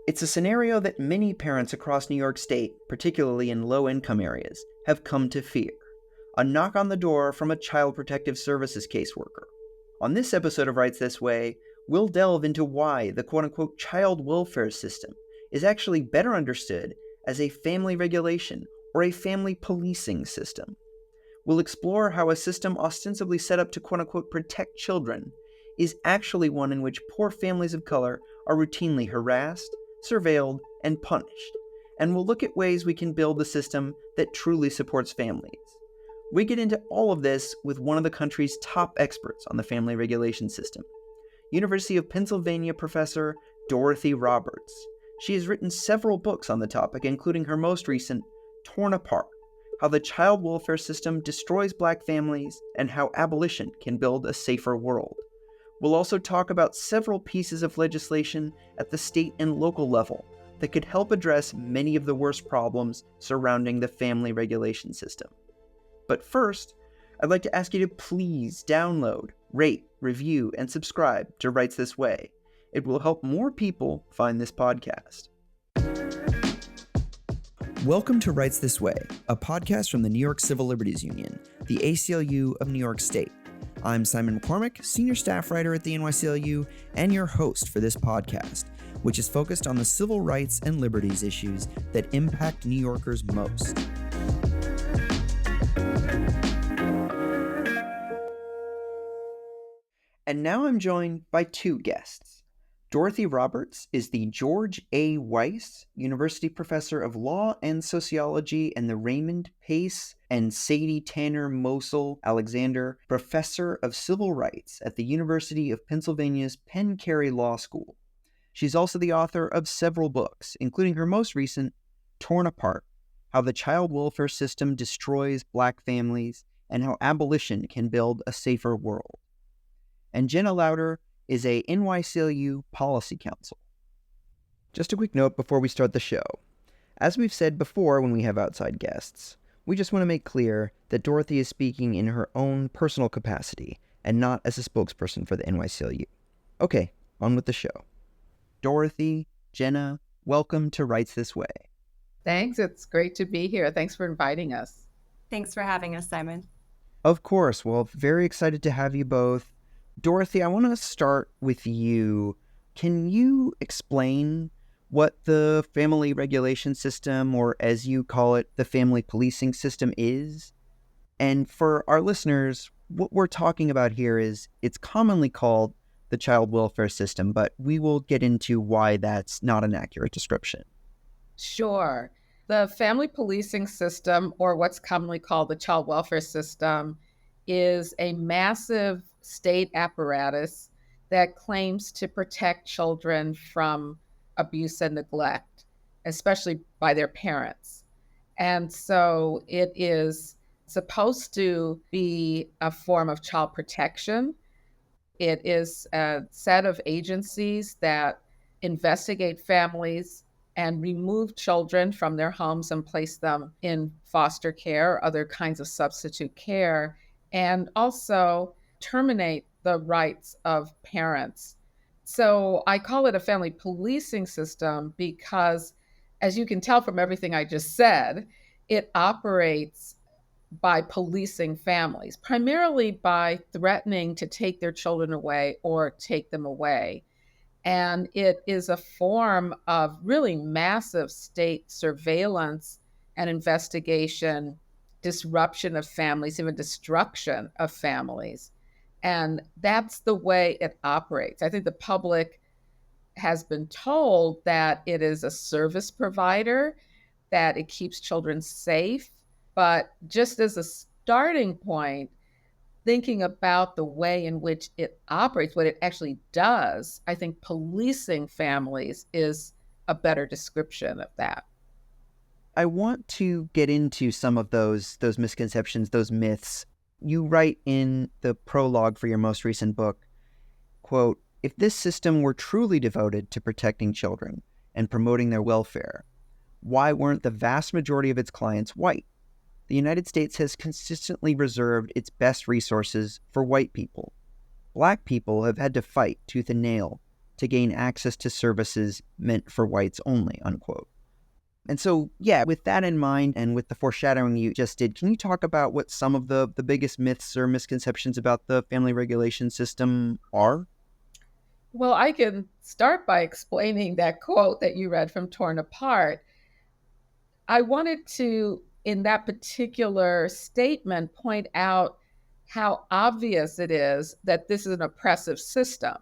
It's a scenario that many parents across New York State, particularly in low-income areas, have come to fear. A knock on the door from a Child Protective Services caseworker. On this episode of Rights This Way, we'll delve into why the quote-unquote child welfare system is actually better understood as a family regulation or a family policing system. We'll explore how a system ostensibly set up to quote-unquote protect children is actually one in which poor families of color are routinely harassed, surveilled, and punished. And we'll look at ways we can build a system that truly supports families. We get into all of this with one of the country's top experts on the family regulation system, University of Pennsylvania Professor Dorothy Roberts. She has written several books on the topic, including her most recent, Torn Apart: How the Child Welfare System Destroys Black Families and How Abolition Can Build a Safer World. We'll also talk about several pieces of legislation at the state and local level that could help address many of the worst problems surrounding the family regulation system. But first, I'd like to ask you to please download, rate, review, and subscribe to Rights This Way. It will help more people find this podcast. Welcome to Rights This Way, a podcast from the New York Civil Liberties Union, the ACLU of New York State. I'm Simon McCormick, senior staff writer at the NYCLU, and your host for this podcast, which is focused on the civil rights and liberties issues that impact New Yorkers most. And now I'm joined by two guests. Dorothy Roberts is the George A. Weiss University Professor of Law and Sociology and the Raymond Pace and Sadie Tanner Mosel Alexander Professor of Civil Rights at the University of Pennsylvania's Penn Cary Law School. She's also the author of several books, including her most recent, Torn Apart: How the Child Welfare System Destroys Black Families and How Abolition Can Build a Safer World. And Jenna Lauder is a NYCLU Policy Counsel. Just a quick note before we start the show. As we've said before when we have outside guests, we just want to make clear that Dorothy is speaking in her own personal capacity and not as a spokesperson for the NYCLU. Okay, on with the show. Dorothy, Jenna, welcome to Rights This Way. Thanks, it's great to be here. Thanks for inviting us. Thanks for having us, Simon. Of course, well, very excited to have you both. Dorothy, I want to start with you. Can you explain what the family regulation system, or as you call it, the family policing system is? And for our listeners, what we're talking about here is it's commonly called the child welfare system, but we will get into why that's not an accurate description. Sure. The family policing system, or what's commonly called the child welfare system, is a massive state apparatus that claims to protect children from abuse and neglect, especially by their parents. And so it is supposed to be a form of child protection. It is a set of agencies that investigate families and remove children from their homes and place them in foster care, or other kinds of substitute care, and also terminate the rights of parents. So I call it a family policing system because, as you can tell from everything I just said, it operates by policing families, primarily by threatening to take their children away or take them away. And it is a form of really massive state surveillance and investigation, disruption of families, even destruction of families. And that's the way it operates. I think the public has been told that it is a service provider, that it keeps children safe. But just as a starting point, thinking about the way in which it operates, what it actually does, I think policing families is a better description of that. I want to get into some of those misconceptions, those myths. You write in the prologue for your most recent book, quote, "If this system were truly devoted to protecting children and promoting their welfare, why weren't the vast majority of its clients white? The United States has consistently reserved its best resources for white people. Black people have had to fight tooth and nail to gain access to services meant for whites only, unquote. And so, with that in mind and with the foreshadowing you just did, can you talk about what some of the biggest myths or misconceptions about the family regulation system are? Well, I can start by explaining that quote that you read from Torn Apart. I wanted to, in that particular statement, point out how obvious it is that this is an oppressive system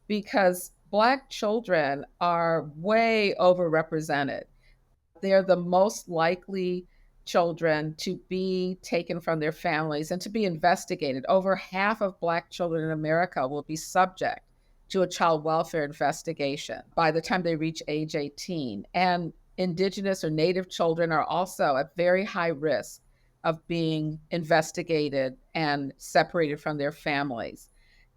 because Black children are way overrepresented. They're the most likely children to be taken from their families and to be investigated. Over half of Black children in America will be subject to a child welfare investigation by the time they reach age 18. And Indigenous or Native children are also at very high risk of being investigated and separated from their families.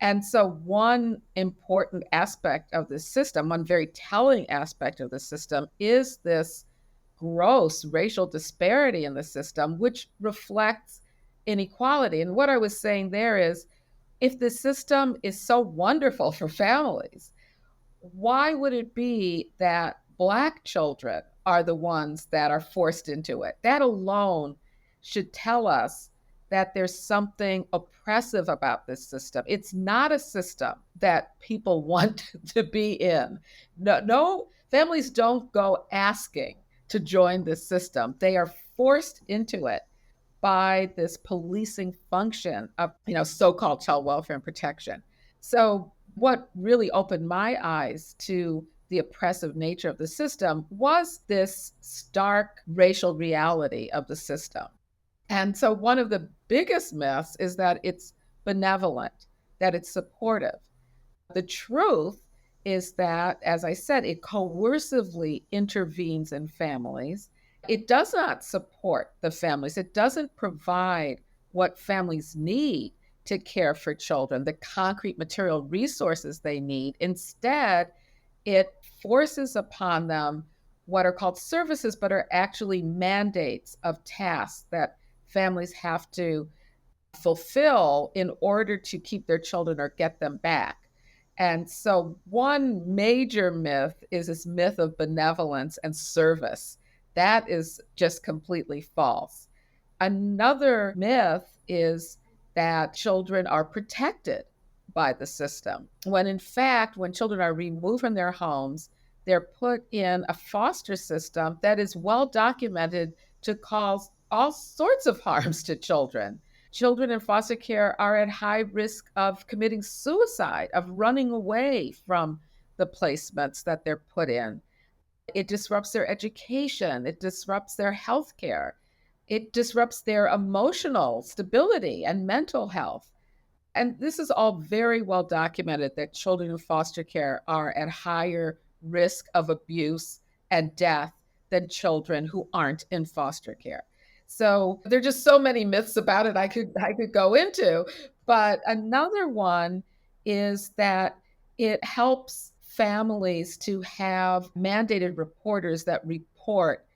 And so, one important aspect of the system, one very telling aspect of the system, is this gross racial disparity in the system, which reflects inequality. And what I was saying there is if the system is so wonderful for families, why would it be that Black children are the ones that are forced into it? That alone should tell us that there's something oppressive about this system. It's not a system that people want to be in. No, families don't go asking to join this system. They are forced into it by this policing function of, so-called child welfare and protection. So what really opened my eyes to the oppressive nature of the system was this stark racial reality of the system. And so one of the biggest myths is that it's benevolent, that it's supportive. The truth is that, as I said, it coercively intervenes in families. It does not support the families. It doesn't provide what families need to care for children, the concrete material resources they need. Instead, it forces upon them what are called services, but are actually mandates of tasks that families have to fulfill in order to keep their children or get them back. And so one major myth is this myth of benevolence and service. That is just completely false. Another myth is that children are protected by the system, when in fact, when children are removed from their homes, they're put in a foster system that is well documented to cause all sorts of harms to children. Children in foster care are at high risk of committing suicide, of running away from the placements that they're put in. It disrupts their education. It disrupts their health care. It disrupts their emotional stability and mental health. And this is all very well documented that children in foster care are at higher risk of abuse and death than children who aren't in foster care. So there are just so many myths about it I could go into. But another one is that it helps families to have mandated reporters that report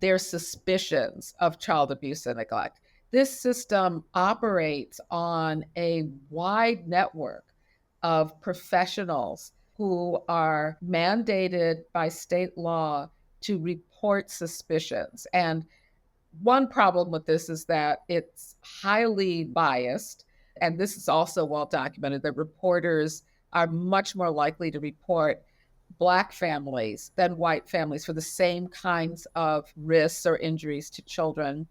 their suspicions of child abuse and neglect. This system operates on a wide network of professionals who are mandated by state law to report suspicions. And one problem with this is that it's highly biased. And this is also well documented that reporters are much more likely to report Black families than white families for the same kinds of risks or injuries to children.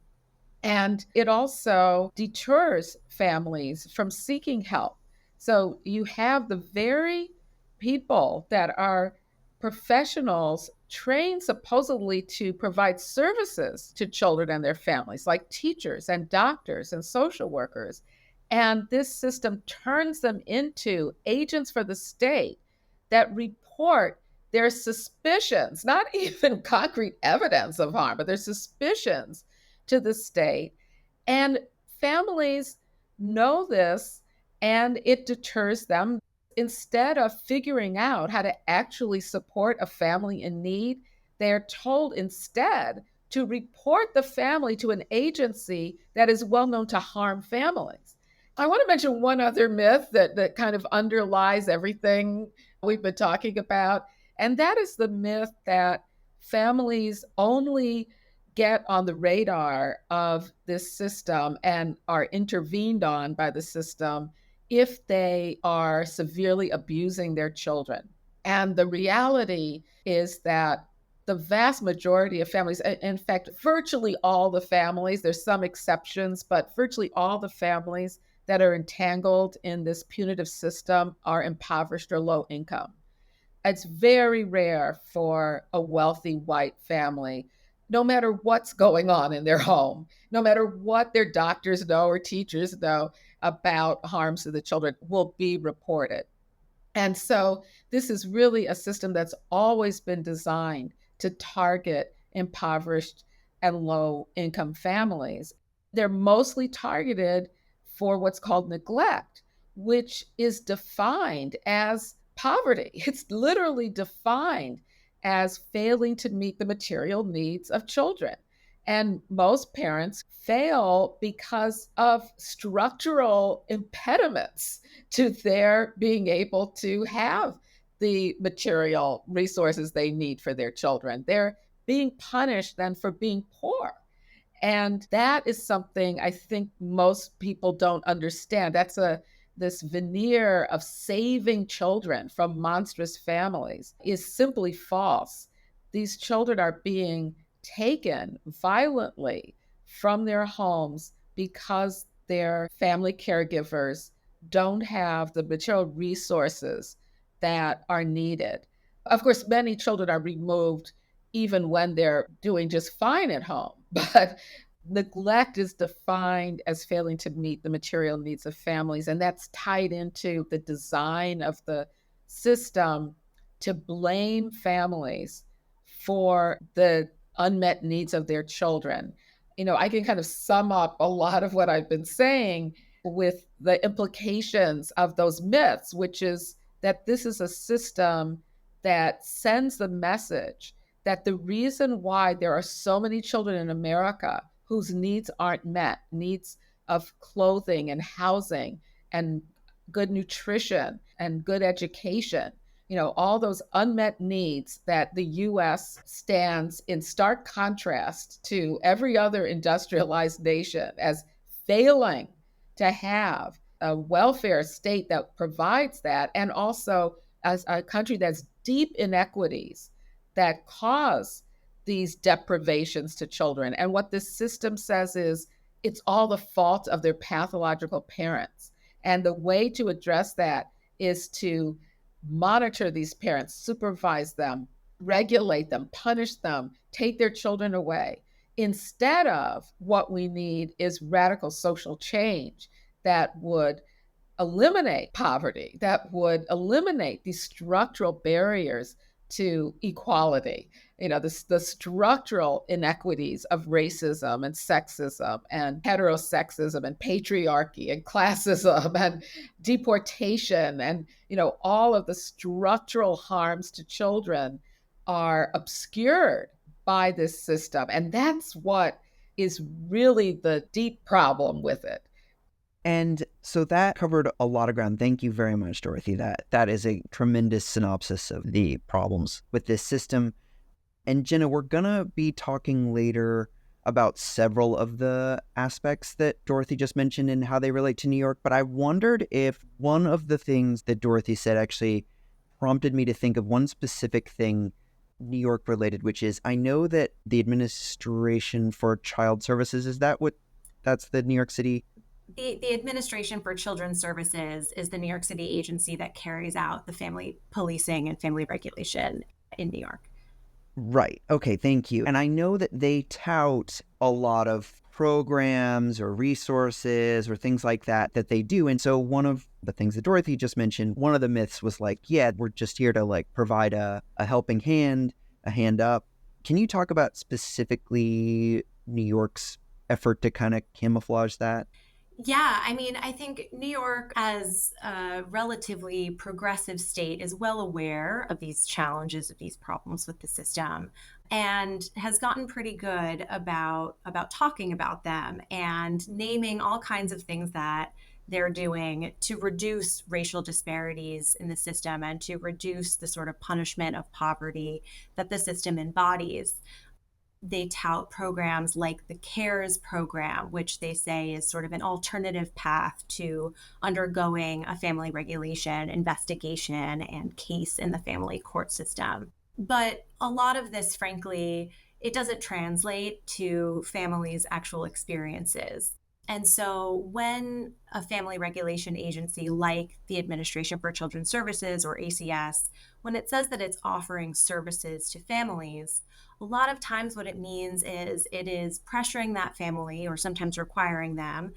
And it also deters families from seeking help. So you have the very people that are professionals trained supposedly to provide services to children and their families, like teachers and doctors and social workers. And this system turns them into agents for the state that report their suspicions, not even concrete evidence of harm, but their suspicions to the state. And families know this, and it deters them. Instead of figuring out how to actually support a family in need, they're told instead to report the family to an agency that is well known to harm families. I want to mention one other myth that kind of underlies everything we've been talking about. And that is the myth that families only get on the radar of this system and are intervened on by the system if they are severely abusing their children. And the reality is that the vast majority of families, in fact, virtually all the families, there's some exceptions, but virtually all the families that are entangled in this punitive system are impoverished or low income. It's very rare for a wealthy white family, no matter what's going on in their home, no matter what their doctors know or teachers know about harms to the children, will be reported. And so this is really a system that's always been designed to target impoverished and low income families. They're mostly targeted for what's called neglect, which is defined as poverty. It's literally defined as failing to meet the material needs of children. And most parents fail because of structural impediments to their being able to have the material resources they need for their children. They're being punished then for being poor. And that is something I think most people don't understand. That's this veneer of saving children from monstrous families is simply false. These children are being taken violently from their homes because their family caregivers don't have the material resources that are needed. Of course, many children are removed even when they're doing just fine at home, but neglect is defined as failing to meet the material needs of families. And that's tied into the design of the system to blame families for the unmet needs of their children. I can kind of sum up a lot of what I've been saying with the implications of those myths, which is that this is a system that sends the message that the reason why there are so many children in America whose needs aren't met, needs of clothing and housing and good nutrition and good education, all those unmet needs that the US stands in stark contrast to every other industrialized nation as failing to have a welfare state that provides that, and also as a country that's deep inequities that cause these deprivations to children. And what this system says is it's all the fault of their pathological parents. And the way to address that is to monitor these parents, supervise them, regulate them, punish them, take their children away. Instead of what we need is radical social change that would eliminate poverty, that would eliminate these structural barriers to equality, the structural inequities of racism and sexism and heterosexism and patriarchy and classism and deportation and, all of the structural harms to children are obscured by this system. And that's what is really the deep problem with it. And so that covered a lot of ground. Thank you very much, Dorothy. That is a tremendous synopsis of the problems with this system. And Jenna, we're going to be talking later about several of the aspects that Dorothy just mentioned and how they relate to New York. But I wondered if one of the things that Dorothy said actually prompted me to think of one specific thing New York related, which is I know that the Administration for Child Services, that's the New York City? The Administration for Children's Services is the New York City agency that carries out the family policing and family regulation in New York. Right. Okay, thank you. And I know that they tout a lot of programs or resources or things like that they do. And so one of the things that Dorothy just mentioned, one of the myths was we're just here to provide a helping hand, a hand up. Can you talk about specifically New York's effort to kind of camouflage that? Yeah, I think New York, as a relatively progressive state, is well aware of these challenges, of these problems with the system, and has gotten pretty good about talking about them and naming all kinds of things that they're doing to reduce racial disparities in the system and to reduce the sort of punishment of poverty that the system embodies. They tout programs like the CARES program, which they say is sort of an alternative path to undergoing a family regulation investigation and case in the family court system. But a lot of this, frankly, it doesn't translate to families' actual experiences. And so when a family regulation agency like the Administration for Children's Services, or ACS, when it says that it's offering services to families, a lot of times what it means is it is pressuring that family, or sometimes requiring them,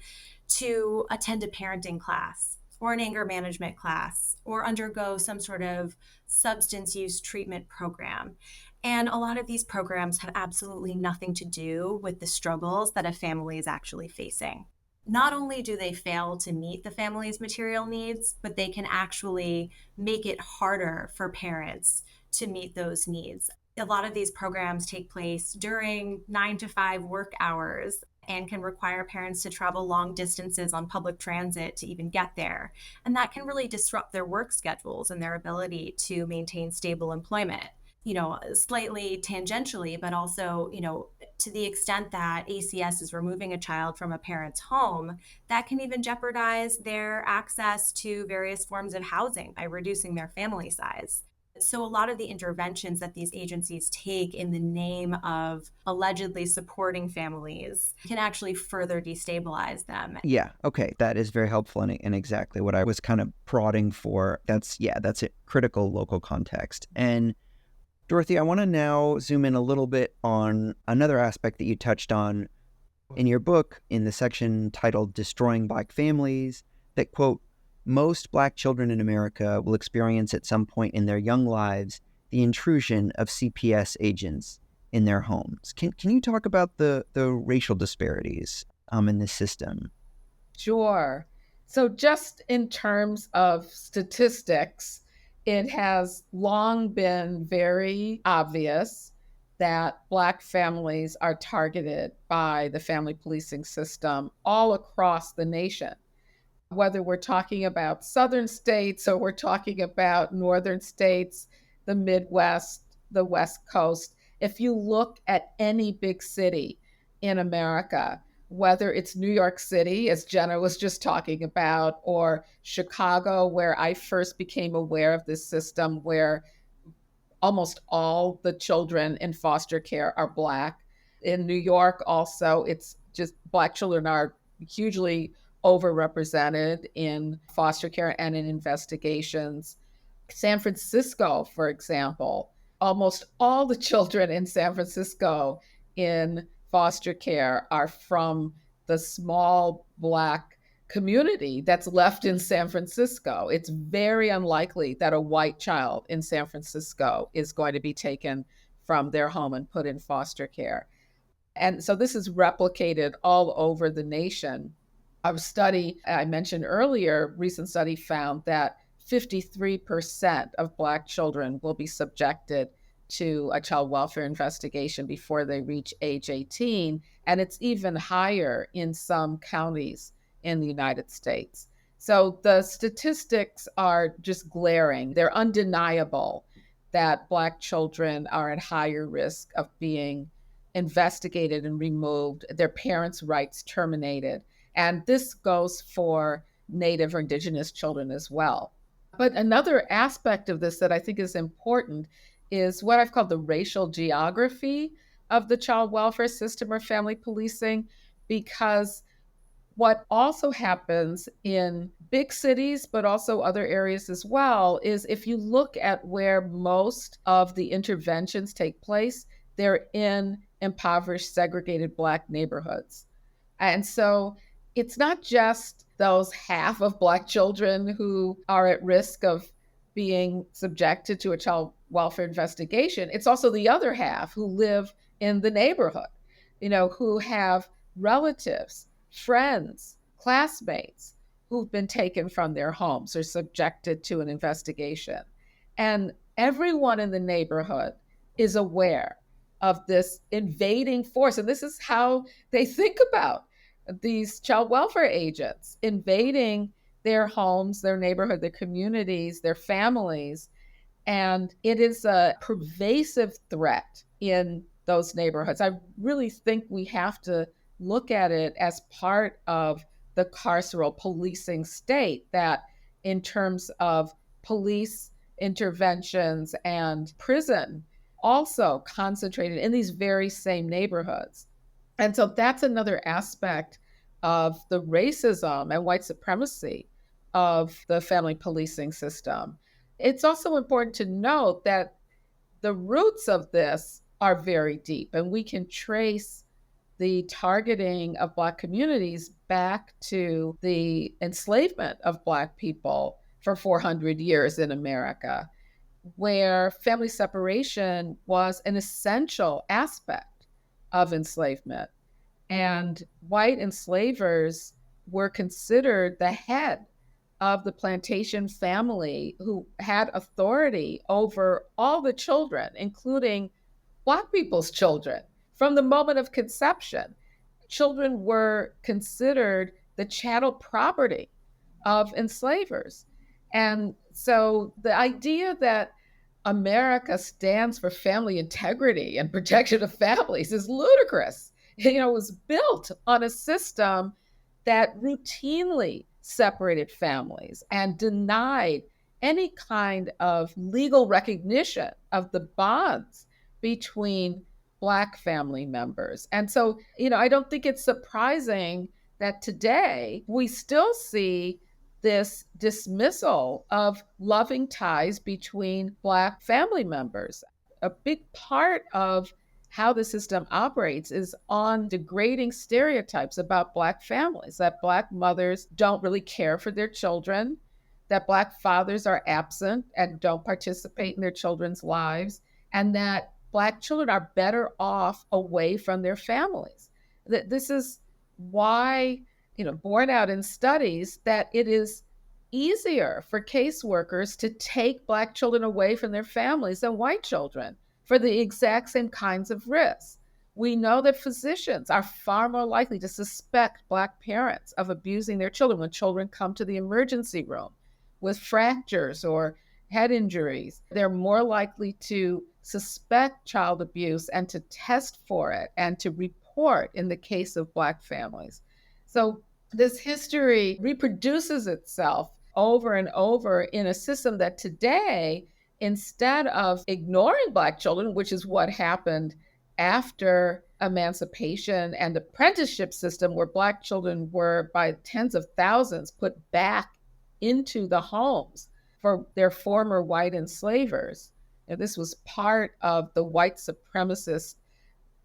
to attend a parenting class or an anger management class or undergo some sort of substance use treatment program. And a lot of these programs have absolutely nothing to do with the struggles that a family is actually facing. Not only do they fail to meet the family's material needs, but they can actually make it harder for parents to meet those needs. A lot of these programs take place during 9 to 5 work hours and can require parents to travel long distances on public transit to even get there. And that can really disrupt their work schedules and their ability to maintain stable employment. Slightly tangentially, but also, to the extent that ACS is removing a child from a parent's home, that can even jeopardize their access to various forms of housing by reducing their family size. So a lot of the interventions that these agencies take in the name of allegedly supporting families can actually further destabilize them. Yeah, okay, that is very helpful and exactly what I was kind of prodding for. That's a critical local context. And Dorothy, I want to now zoom in a little bit on another aspect that you touched on in your book in the section titled Destroying Black Families, that, quote, most Black children in America will experience at some point in their young lives the intrusion of CPS agents in their homes. Can you talk about the racial disparities in this system? Sure. So just in terms of statistics, it has long been very obvious that Black families are targeted by the family policing system all across the nation. Whether we're talking about southern states or we're talking about northern states, the Midwest, the West Coast, if you look at any big city in America, whether it's New York City, as Jenna was just talking about, or Chicago, where I first became aware of this system, where almost all the children in foster care are Black. In New York, also, it's just Black children are hugely overrepresented in foster care and in investigations. San Francisco, for example, almost all the children in San Francisco in foster care are from the small Black community that's left in San Francisco. It's very unlikely that a white child in San Francisco is going to be taken from their home and put in foster care. And so this is replicated all over the nation. A study I mentioned earlier, recent study, found that 53% of Black children will be subjected to a child welfare investigation before they reach age 18. And it's even higher in some counties in the United States. So the statistics are just glaring. They're undeniable that Black children are at higher risk of being investigated and removed, their parents' rights terminated. And this goes for Native or Indigenous children as well. But another aspect of this that I think is important is what I've called the racial geography of the child welfare system or family policing, because what also happens in big cities, but also other areas as well, is if you look at where most of the interventions take place, they're in impoverished, segregated Black neighborhoods. And so it's not just those half of Black children who are at risk of being subjected to a child welfare investigation. It's also the other half who live in the neighborhood, who have relatives, friends, classmates who've been taken from their homes or subjected to an investigation. And everyone in the neighborhood is aware of this invading force. And this is how they think about these child welfare agents invading their homes, their neighborhood, their communities, their families. And it is a pervasive threat in those neighborhoods. I really think we have to look at it as part of the carceral policing state, that in terms of police interventions and prison also concentrated in these very same neighborhoods. And so that's another aspect of the racism and white supremacy of the family policing system. It's also important to note that the roots of this are very deep, and we can trace the targeting of Black communities back to the enslavement of Black people for 400 years in America, where family separation was an essential aspect of enslavement. And white enslavers were considered the head of the plantation family who had authority over all the children, including Black people's children. From the moment of conception, children were considered the chattel property of enslavers. And so the idea that America stands for family integrity and protection of families is ludicrous. It was built on a system that routinely separated families and denied any kind of legal recognition of the bonds between Black family members. And so, I don't think it's surprising that today we still see this dismissal of loving ties between Black family members. A big part of how the system operates is on degrading stereotypes about Black families, that Black mothers don't really care for their children, that Black fathers are absent and don't participate in their children's lives, and that Black children are better off away from their families. This is why, borne out in studies, that it is easier for caseworkers to take Black children away from their families than white children for the exact same kinds of risks. We know that physicians are far more likely to suspect Black parents of abusing their children when children come to the emergency room with fractures or head injuries. They're more likely to suspect child abuse and to test for it and to report in the case of Black families. So this history reproduces itself over and over in a system that today, instead of ignoring Black children, which is what happened after emancipation and apprenticeship system, where Black children were by tens of thousands put back into the homes for their former white enslavers. And this was part of the white supremacist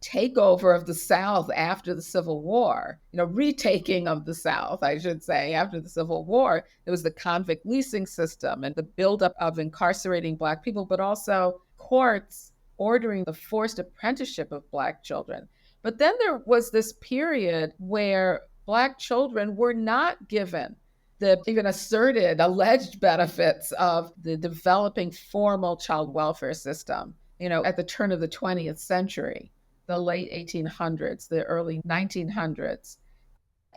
takeover of the South after the Civil War, retaking of the South, I should say, after the Civil War. There was the convict leasing system and the buildup of incarcerating Black people, but also courts ordering the forced apprenticeship of Black children. But then there was this period where Black children were not given the even asserted, alleged benefits of the developing formal child welfare system, at the turn of the 20th century, the late 1800s, the early 1900s.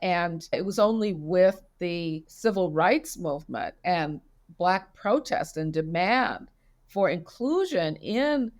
And it was only with the civil rights movement and Black protest and demand for inclusion in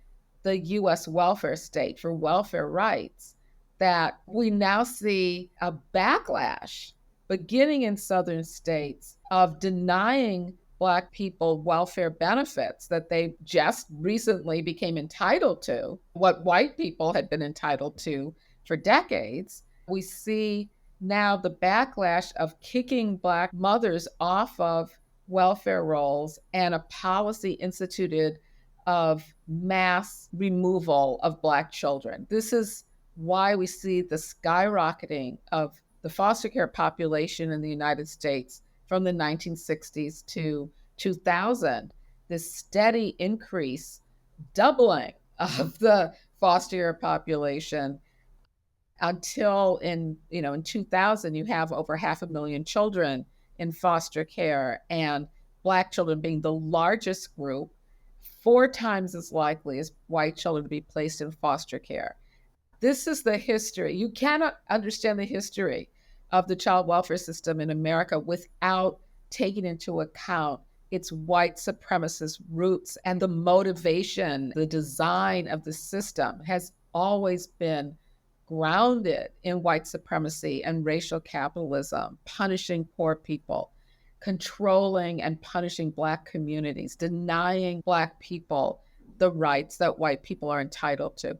the U.S. welfare state, for welfare rights, that we now see a backlash beginning in Southern states of denying Black people welfare benefits that they just recently became entitled to, what white people had been entitled to for decades. We see now the backlash of kicking Black mothers off of welfare rolls and a policy instituted of mass removal of Black children. This is why we see the skyrocketing of the foster care population in the United States from the 1960s to 2000, this steady increase, doubling of the foster care population until in 2000, you have over 500,000 children in foster care, and Black children being the largest group, 4 times as likely as white children to be placed in foster care. This is the history. You cannot understand the history of the child welfare system in America without taking into account its white supremacist roots, and the motivation, the design of the system has always been grounded in white supremacy and racial capitalism, punishing poor people, controlling and punishing Black communities, denying Black people the rights that white people are entitled to.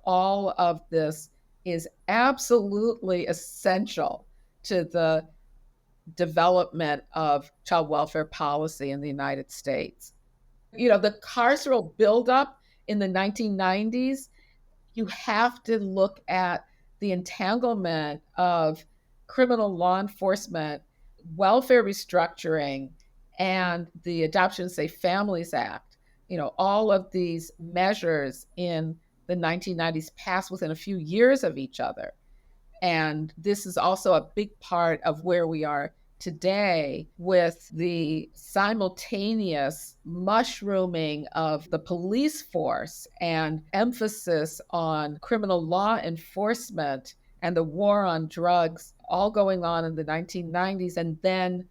All of this is absolutely essential to the development of child welfare policy in the United States. The carceral buildup in the 1990s, you have to look at the entanglement of criminal law enforcement, welfare restructuring, and the Adoption Safe Families Act. All of these measures in the 1990s passed within a few years of each other. And this is also a big part of where we are today with the simultaneous mushrooming of the police force and emphasis on criminal law enforcement and the war on drugs all going on in the 1990s, and then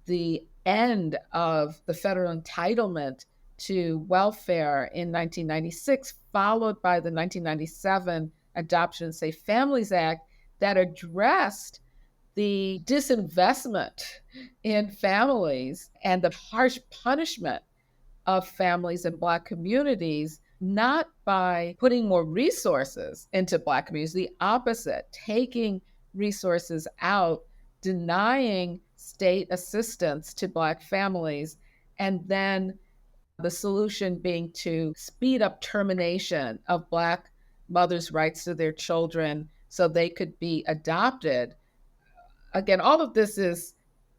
the end of the federal entitlement to welfare in 1996, followed by the 1997 Adoption Safe Families Act that addressed the disinvestment in families and the harsh punishment of families in Black communities, not by putting more resources into Black communities, the opposite, taking resources out, denying state assistance to Black families, and then the solution being to speed up termination of Black mothers' rights to their children so they could be adopted. Again, all of this is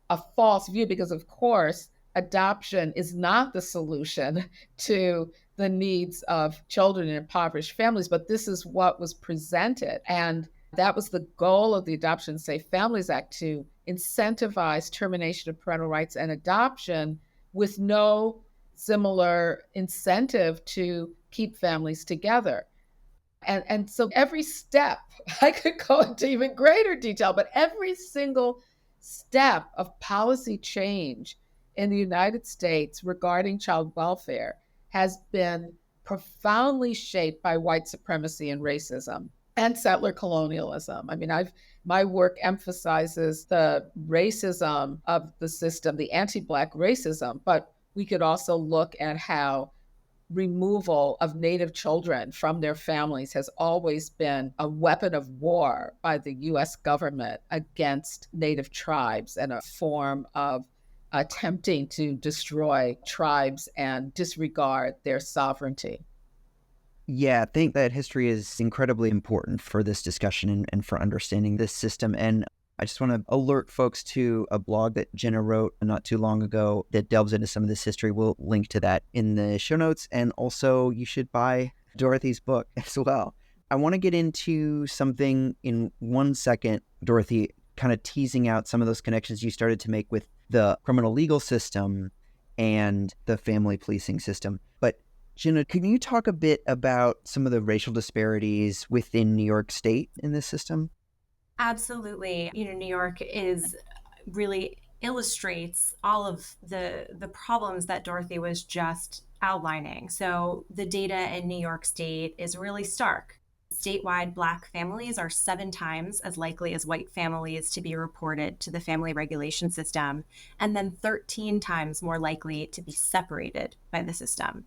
a false view because, of course, adoption is not the solution to the needs of children in impoverished families, but this is what was presented. And that was the goal of the Adoption Safe Families Act, to incentivize termination of parental rights and adoption with no similar incentive to keep families together. And so every step, I could go into even greater detail, but every single step of policy change in the United States regarding child welfare has been profoundly shaped by white supremacy and racism and settler colonialism. I mean, my work emphasizes the racism of the system, the anti-Black racism, but we could also look at how removal of Native children from their families has always been a weapon of war by the US government against Native tribes and a form of attempting to destroy tribes and disregard their sovereignty. Yeah, I think that history is incredibly important for this discussion and for understanding this system. And I just want to alert folks to a blog that Jenna wrote not too long ago that delves into some of this history. We'll link to that in the show notes. And also, you should buy Dorothy's book as well. I want to get into something in 1 second, Dorothy, kind of teasing out some of those connections you started to make with the criminal legal system and the family policing system. But Jenna, can you talk a bit about some of the racial disparities within New York State in this system? Absolutely. New York really illustrates all of the problems that Dorothy was just outlining. So the data in New York State is really stark. Statewide, Black families are 7 times as likely as white families to be reported to the family regulation system, and then 13 times more likely to be separated by the system.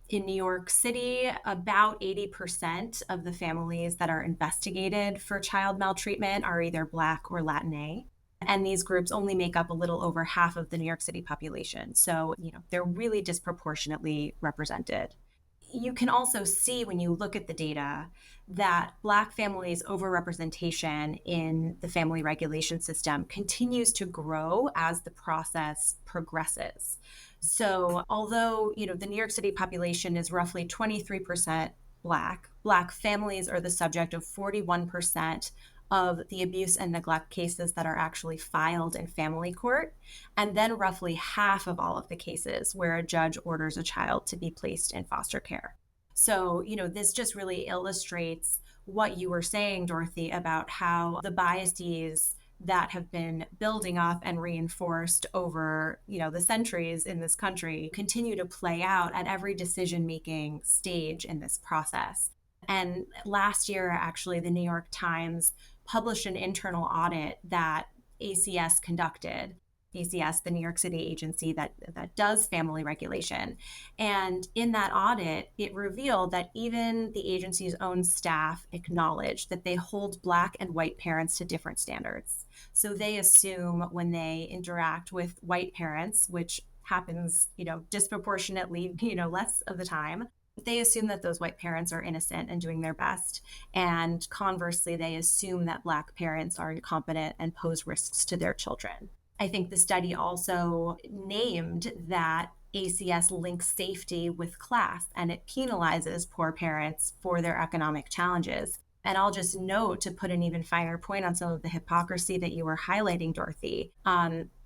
In New York City, about 80% of the families that are investigated for child maltreatment are either Black or Latinx. And these groups only make up a little over half of the New York City population. So, they're really disproportionately represented. You can also see when you look at the data that Black families' overrepresentation in the family regulation system continues to grow as the process progresses. So although, the New York City population is roughly 23% Black families are the subject of 41% of the abuse and neglect cases that are actually filed in family court, and then roughly half of all of the cases where a judge orders a child to be placed in foster care. So, this just really illustrates what you were saying, Dorothy, about how the biases that have been building up and reinforced over, the centuries in this country continue to play out at every decision-making stage in this process. And last year, actually, the New York Times published an internal audit that ACS conducted. ACS, the New York City agency that does family regulation. And in that audit, it revealed that even the agency's own staff acknowledged that they hold Black and white parents to different standards. So they assume when they interact with white parents, which happens, disproportionately, less of the time, they assume that those white parents are innocent and doing their best. And conversely, they assume that Black parents are incompetent and pose risks to their children. I think the study also named that ACS links safety with class, and it penalizes poor parents for their economic challenges. And I'll just note, to put an even finer point on some of the hypocrisy that you were highlighting, Dorothy,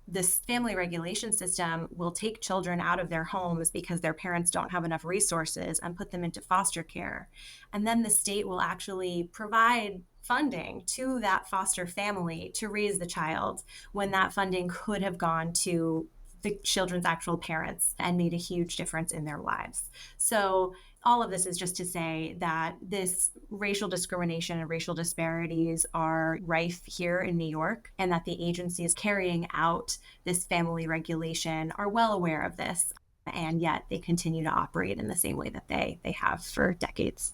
this family regulation system will take children out of their homes because their parents don't have enough resources and put them into foster care. And then the state will actually provide funding to that foster family to raise the child, when that funding could have gone to the children's actual parents and made a huge difference in their lives. So all of this is just to say that this racial discrimination and racial disparities are rife here in New York, and that the agencies carrying out this family regulation are well aware of this, and yet they continue to operate in the same way that they have for decades.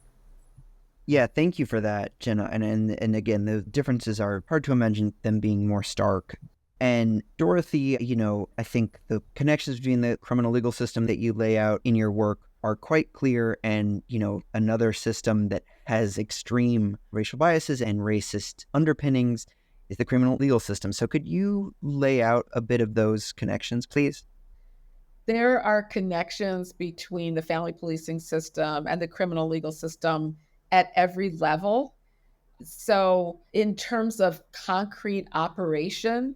Yeah, thank you for that, Jenna. And again, the differences are hard to imagine them being more stark. And Dorothy, I think the connections between the criminal legal system that you lay out in your work are quite clear. And, another system that has extreme racial biases and racist underpinnings is the criminal legal system. So could you lay out a bit of those connections, please? There are connections between the family policing system and the criminal legal system at every level. So in terms of concrete operation,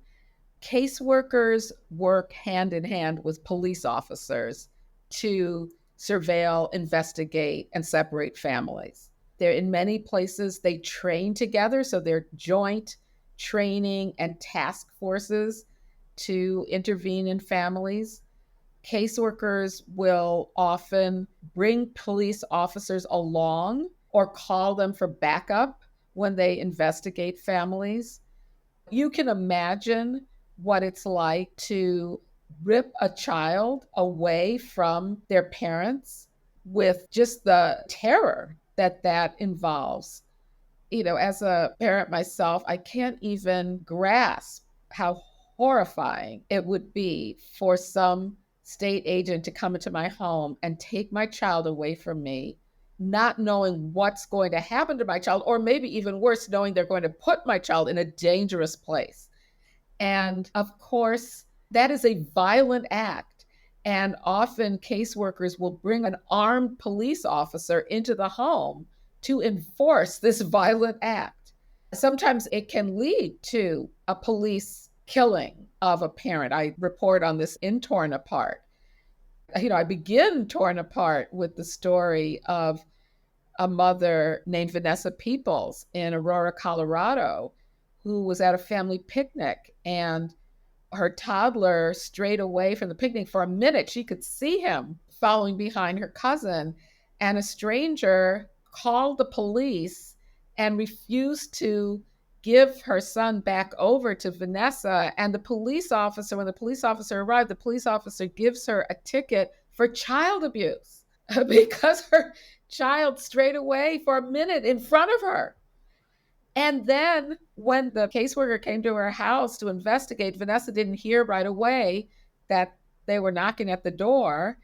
caseworkers work hand in hand with police officers to surveil, investigate, and separate families. They're in many places, they train together, so they're joint training and task forces to intervene in families. Caseworkers will often bring police officers along or call them for backup when they investigate families. You can imagine what it's like to rip a child away from their parents with just the terror that involves. As a parent myself, I can't even grasp how horrifying it would be for some state agent to come into my home and take my child away from me, not knowing what's going to happen to my child, or maybe even worse, knowing they're going to put my child in a dangerous place. And of course, that is a violent act. And often caseworkers will bring an armed police officer into the home to enforce this violent act. Sometimes it can lead to a police killing of a parent. I report on this in Torn Apart. I begin Torn Apart with the story of a mother named Vanessa Peoples in Aurora, Colorado, who was at a family picnic, and her toddler strayed away from the picnic for a minute. She could see him following behind her cousin, and a stranger called the police and refused to give her son back over to Vanessa. And when the police officer arrived, the police officer gives her a ticket for child abuse because her child strayed away for a minute in front of her. And then when the caseworker came to her house to investigate, Vanessa didn't hear right away that they were knocking at the door.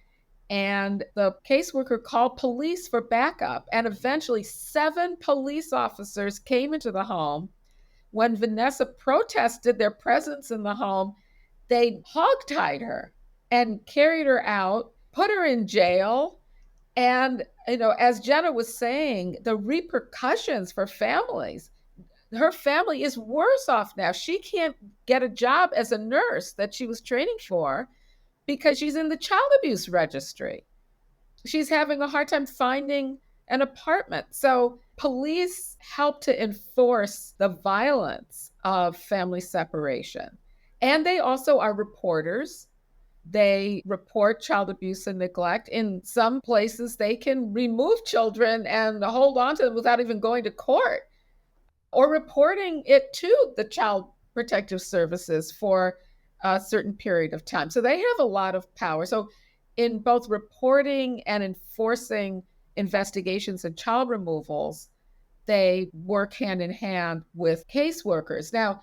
And the caseworker called police for backup. And eventually 7 police officers came into the home. When Vanessa protested their presence in the home, they hogtied her and carried her out, put her in jail. And, as Jenna was saying, the repercussions for families, her family is worse off now. She can't get a job as a nurse that she was training for because she's in the child abuse registry. She's having a hard time finding an apartment. So police help to enforce the violence of family separation. And they also are reporters. They report child abuse and neglect. In some places, they can remove children and hold on to them without even going to court or reporting it to the Child Protective Services for a certain period of time. So they have a lot of power. So in both reporting and enforcing investigations and child removals, they work hand in hand with caseworkers. Now,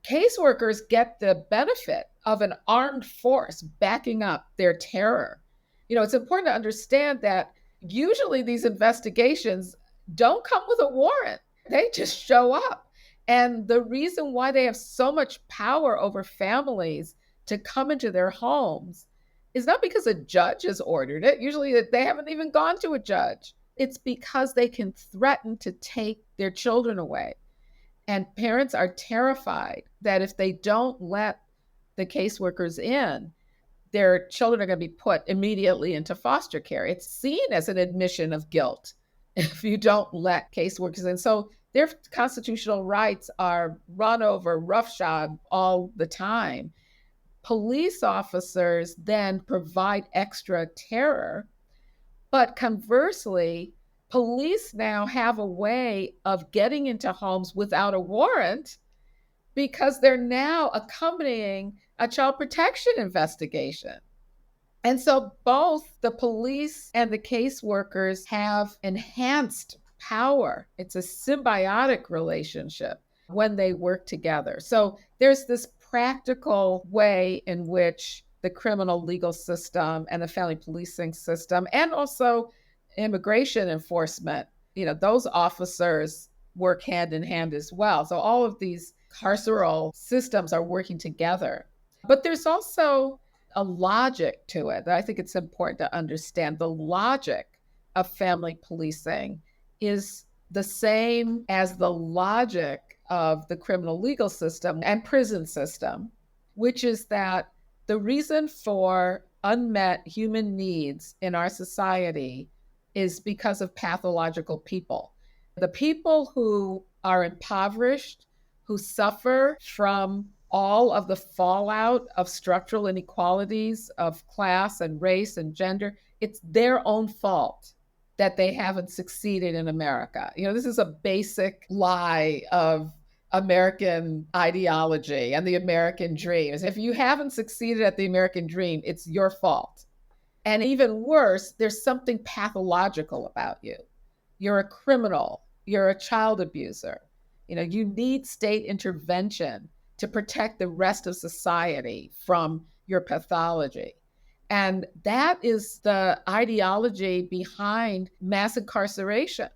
caseworkers get the benefit of an armed force backing up their terror. It's important to understand that usually these investigations don't come with a warrant. They just show up. And the reason why they have so much power over families to come into their homes is not because a judge has ordered it. Usually they haven't even gone to a judge. It's because they can threaten to take their children away. And parents are terrified that if they don't let the caseworkers in, their children are going to be put immediately into foster care. It's seen as an admission of guilt if you don't let caseworkers in. So their constitutional rights are run over roughshod all the time. Police officers then provide extra terror, but conversely, police now have a way of getting into homes without a warrant because they're now accompanying a child protection investigation. And so both the police and the caseworkers have enhanced power. It's a symbiotic relationship when they work together. So there's this practical way in which the criminal legal system and the family policing system and also immigration enforcement, those officers work hand in hand as well. So all of these carceral systems are working together. But there's also a logic to it that I think it's important to understand. The logic of family policing is the same as the logic of the criminal legal system and prison system, which is that the reason for unmet human needs in our society is because of pathological people. The people who are impoverished, who suffer from all of the fallout of structural inequalities of class and race and gender, it's their own fault that they haven't succeeded in America. This is a basic lie of American ideology and the American dream. If you haven't succeeded at the American dream, it's your fault. And even worse, there's something pathological about you. You're a criminal. You're a child abuser. You need state intervention to protect the rest of society from your pathology. And that is the ideology behind mass incarceration.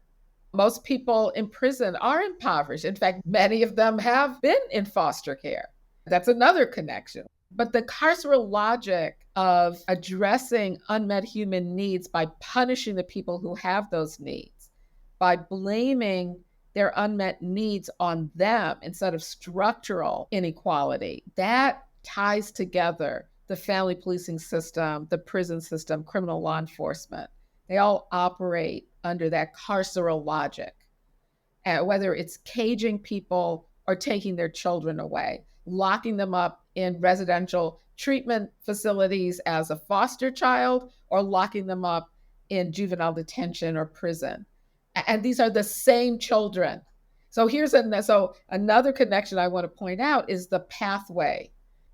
Most people in prison are impoverished. In fact, many of them have been in foster care. That's another connection. But the carceral logic of addressing unmet human needs by punishing the people who have those needs, by blaming their unmet needs on them instead of structural inequality, that ties together the family policing system, the prison system, criminal law enforcement. They all operate under that carceral logic, whether it's caging people or taking their children away, locking them up in residential treatment facilities as a foster child, or locking them up in juvenile detention or prison. And these are the same children. So another connection I want to point out is the pathway.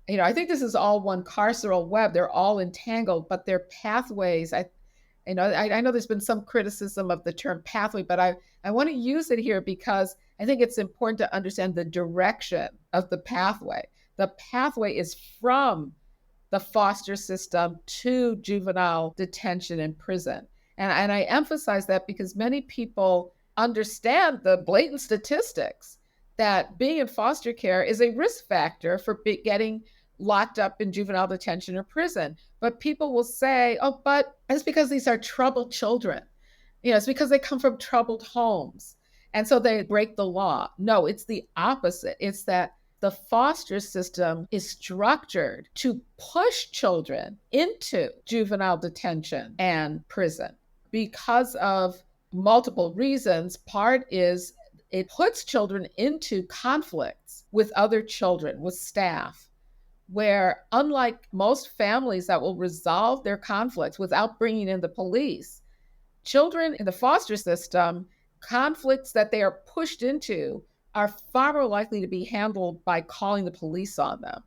I think this is all one carceral web. They're all entangled, but their pathways, I know there's been some criticism of the term pathway, but I want to use it here because I think it's important to understand the direction of the pathway. The pathway is from the foster system to juvenile detention and prison. And I emphasize that because many people understand the blatant statistics that being in foster care is a risk factor for getting locked up in juvenile detention or prison. But people will say, oh, but it's because these are troubled children. It's because they come from troubled homes. And so they break the law. No, it's the opposite. It's that the foster system is structured to push children into juvenile detention and prison because of multiple reasons. Part is it puts children into conflicts with other children, with staff, where unlike most families that will resolve their conflicts without bringing in the police, children in the foster system, conflicts that they are pushed into are far more likely to be handled by calling the police on them.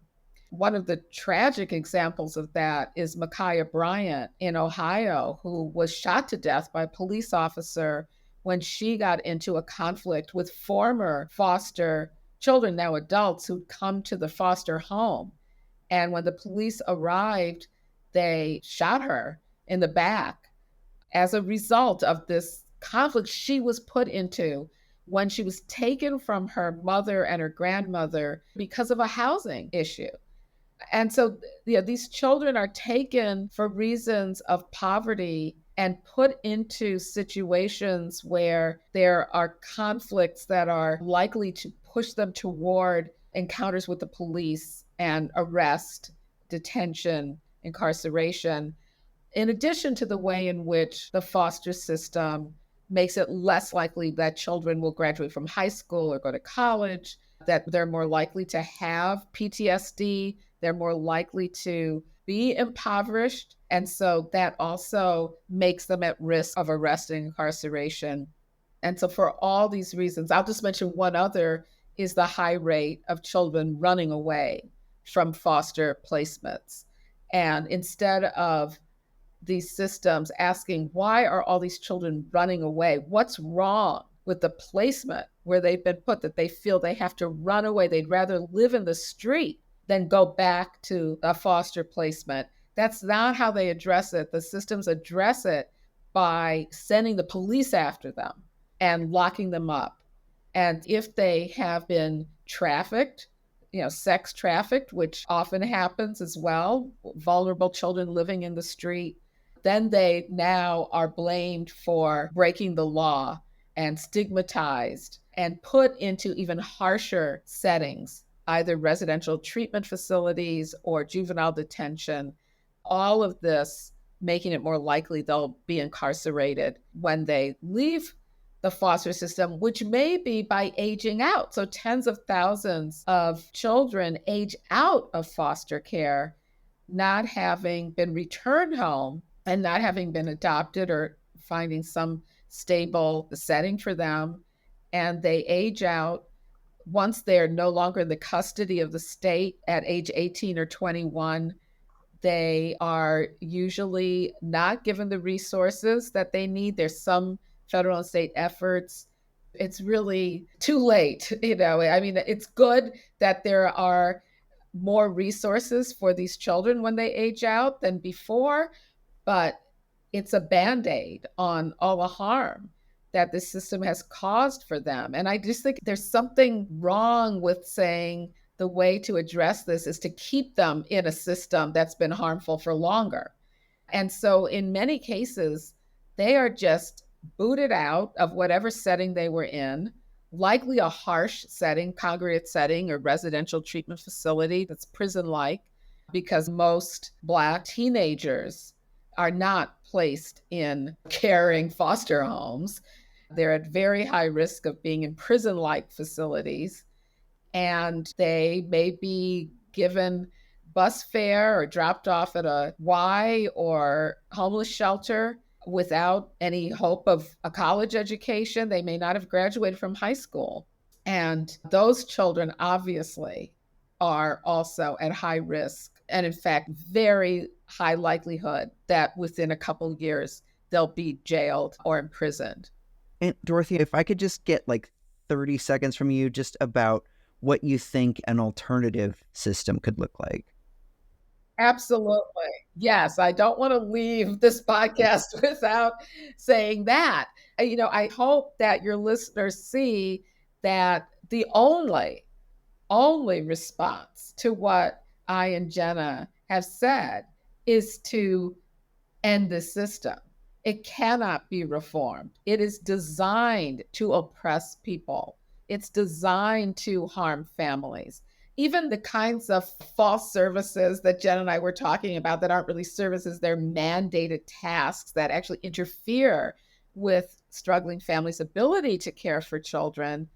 One of the tragic examples of that is Micaiah Bryant in Ohio, who was shot to death by a police officer when she got into a conflict with former foster children, now adults, who'd come to the foster home. And when the police arrived, they shot her in the back as a result of this conflict she was put into when she was taken from her mother and her grandmother because of a housing issue. And so these children are taken for reasons of poverty and put into situations where there are conflicts that are likely to push them toward encounters with the police and arrest, detention, incarceration, in addition to the way in which the foster system makes it less likely that children will graduate from high school or go to college, that they're more likely to have PTSD, they're more likely to be impoverished. And so that also makes them at risk of arrest and incarceration. And so for all these reasons, I'll just mention one other, is the high rate of children running away from foster placements. And instead of these systems asking, why are all these children running away? What's wrong with the placement where they've been put that they feel they have to run away? They'd rather live in the street than go back to a foster placement. That's not how they address it. The systems address it by sending the police after them and locking them up. And if they have been trafficked, sex trafficked, which often happens as well, vulnerable children living in the street, then they now are blamed for breaking the law and stigmatized and put into even harsher settings, either residential treatment facilities or juvenile detention. All of this making it more likely they'll be incarcerated when they leave the foster system, which may be by aging out. So tens of thousands of children age out of foster care, not having been returned home and not having been adopted or finding some stable setting for them. And they age out. Once they're no longer in the custody of the state at age 18 or 21, they are usually not given the resources that they need. There's some federal and state efforts. It's really too late. It's good that there are more resources for these children when they age out than before, but it's a Band-Aid on all the harm that the system has caused for them. And I just think there's something wrong with saying the way to address this is to keep them in a system that's been harmful for longer. And so in many cases, they are just booted out of whatever setting they were in, likely a harsh setting, congregate setting, or residential treatment facility that's prison-like, because most Black teenagers are not placed in caring foster homes. They're at very high risk of being in prison-like facilities, and they may be given bus fare or dropped off at a Y or homeless shelter without any hope of a college education. They may not have graduated from high school. And those children obviously are also at high risk, and in fact, very high likelihood that within a couple of years, they'll be jailed or imprisoned. And Dorothy, if I could just get 30 seconds from you just about what you think an alternative system could look like. Absolutely. Yes, I don't want to leave this podcast without saying that. I hope that your listeners see that the only response to what I and Jenna have said is to end the system. It cannot be reformed. It is designed to oppress people. It's designed to harm families. Even the kinds of false services that Jen and I were talking about that aren't really services, they're mandated tasks that actually interfere with struggling families' ability to care for children,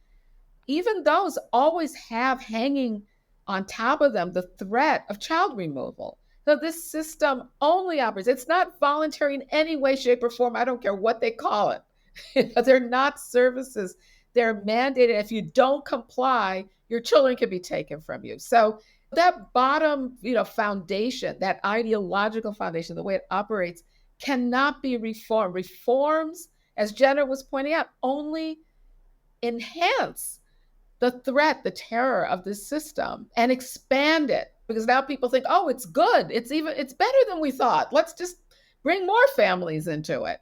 even those always have hanging on top of them the threat of child removal. So this system only operates, it's not voluntary in any way, shape, or form. I don't care what they call it. They're not services. They're mandated. If you don't comply, your children can be taken from you. So that bottom, foundation, that ideological foundation, the way it operates, cannot be reformed. Reforms, as Jenna was pointing out, only enhance the threat, the terror of this system and expand it, because now people think, oh, it's good. It's better than we thought. Let's just bring more families into it.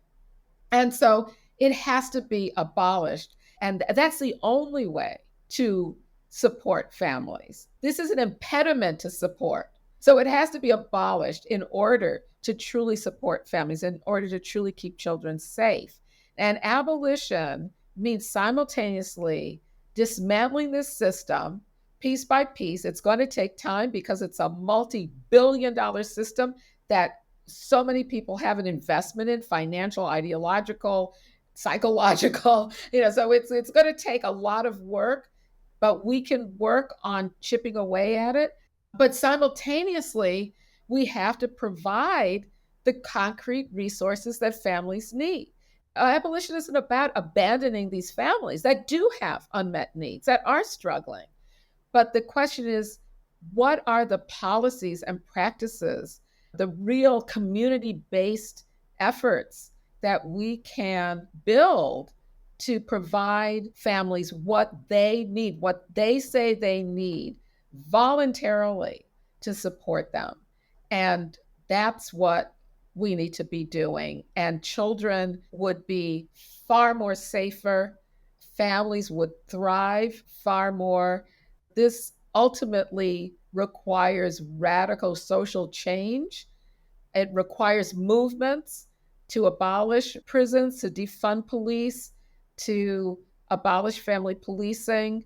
And so it has to be abolished. And that's the only way to support families. This is an impediment to support. So it has to be abolished in order to truly support families, in order to truly keep children safe. And abolition means simultaneously dismantling this system piece by piece. It's going to take time because it's a multi-billion-dollar system that so many people have an investment in, financial, ideological, psychological, so it's going to take a lot of work, but we can work on chipping away at it. But simultaneously, we have to provide the concrete resources that families need. Abolition isn't about abandoning these families that do have unmet needs, that are struggling. But the question is, what are the policies and practices, the real community-based efforts that we can build to provide families what they need, what they say they need voluntarily to support them? And that's what we need to be doing. And children would be far more safer. Families would thrive far more. This ultimately requires radical social change. It requires movements to abolish prisons, to defund police, to abolish family policing,